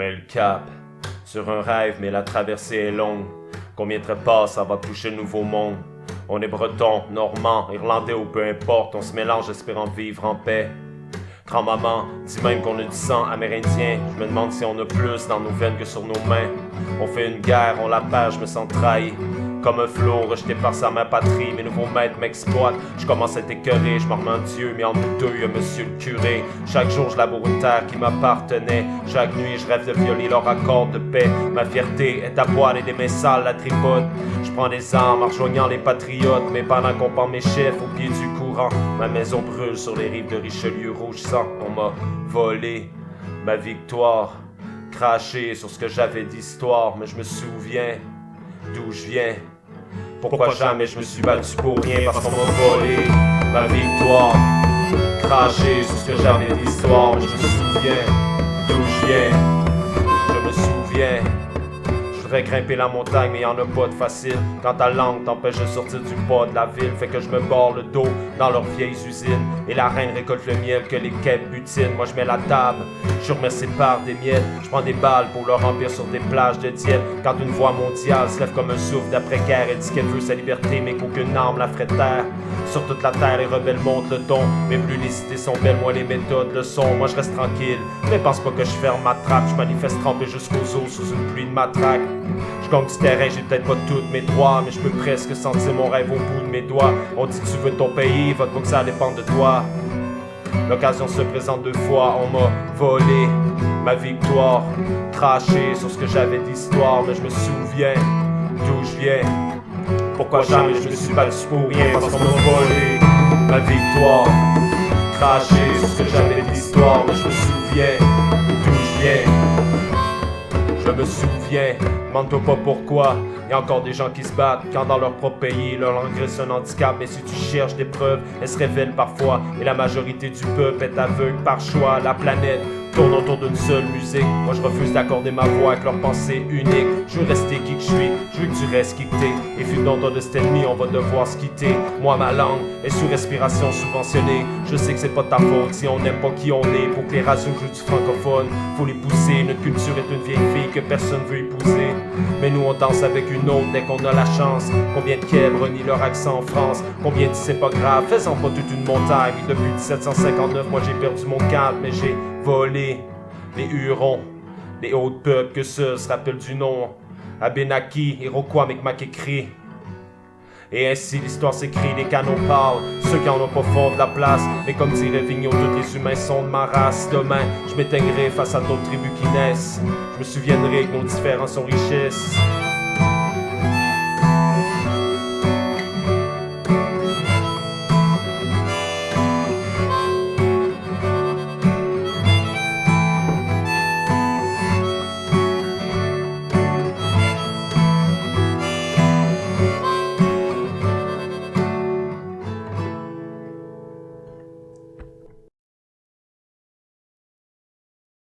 met le cap sur un rêve, mais la traversée est longue. Combien de trépas avant de toucher le nouveau monde? On est breton, normand, irlandais ou peu importe, on se mélange espérant vivre en paix. Grand-maman dit même qu'on a du sang amérindien. Je me demande si on a plus dans nos veines que sur nos mains. On fait une guerre, on la perd, je me sens trahi. Comme un flot rejeté par sa main patrie, mes nouveaux maîtres m'exploitent. Je commence à être écœuré, je m'en remets en Dieu, mais en nous deux, y'a monsieur le curé. Chaque jour, je laboure une terre qui m'appartenait. Chaque nuit, je rêve de violer leur accord de paix. Ma fierté est à boire et des mains sales la tripote. Je prends des armes en rejoignant les patriotes, mais pendant qu'on pend mes chefs au pied du courant, ma maison brûle sur les rives de Richelieu, rouge sang. On m'a volé ma victoire, craché sur ce que j'avais d'histoire, mais je me souviens d'où je viens. Pourquoi jamais je me suis battu pour rien? Parce qu'on m'a volé ma victoire, craché sur ce que j'avais d'histoire, mais je me souviens d'où je viens. Je me souviens. Je voudrais grimper la montagne, mais y'en a pas de facile. Quand ta langue t'empêche de sortir du pas de la ville, fait que je me borde le dos dans leurs vieilles usines. Et la reine récolte le miel que les quêtes butinent. Moi je mets la table, je suis remercié par des miettes. Je prends des balles pour leur remplir sur des plages de diète. Quand une voix mondiale se lève comme un souffle d'après-guerre, elle dit qu'elle veut sa liberté, mais qu'aucune arme la ferait taire. Sur toute la terre, les rebelles montent le ton. Mais plus les cités sont belles, moins les méthodes le sont. Moi je reste tranquille, mais pense pas que je ferme ma trappe. Je manifeste trempé jusqu'aux os sous une pluie de matraque. Je gagne du terrain, j'ai peut-être pas toutes mes droits, mais je peux presque sentir mon rêve au bout de mes doigts. On dit que tu veux ton pays, vote pas que ça dépend de toi. L'occasion se présente deux fois, on m'a volé ma victoire, craché sur ce que j'avais d'histoire, mais je me souviens d'où je viens. Pourquoi jamais je me suis battu pour rien? Parce qu'on m'a volé ma victoire, craché sur ce que j'avais d'histoire, mais je me souviens d'où je viens. Je me souviens, demande-toi pas pourquoi. Y'a encore des gens qui se battent quand dans leur propre pays leur langue reste un handicap. Mais si tu cherches des preuves, elles se révèlent parfois. Et la majorité du peuple est aveugle par choix. La planète tourne autour d'une seule musique. Moi je refuse d'accorder ma voix avec leur pensée unique. Je veux rester qui que je suis, je veux que tu restes qui que t'es. Et fut dans de cet ennemi, on va devoir se quitter. Moi ma langue est sous respiration subventionnée. Je sais que c'est pas ta faute si on n'aime pas qui on est. Pour que les radios jouent du francophone, faut les pousser. Notre culture est une vieille fille que personne veut épouser. Mais nous on danse avec une autre dès qu'on a la chance. Combien de Québécois renient leur accent en France? Combien disent c'est pas grave, faisant pas toute une montagne. Depuis 1759, moi j'ai perdu mon cadre, mais j'ai volé les Hurons, les hauts peuples que ceux se rappellent du nom. Abénaki, Iroquois, Micmac écrit. Et ainsi l'histoire s'écrit, les canons parlent, ceux qui en ont pas font de la place. Mais comme dirait Vigneault, tous les humains sont de ma race. Demain, je m'éteindrai face à d'autres tribus qui naissent. Je me souviendrai que nos différences sont richesses.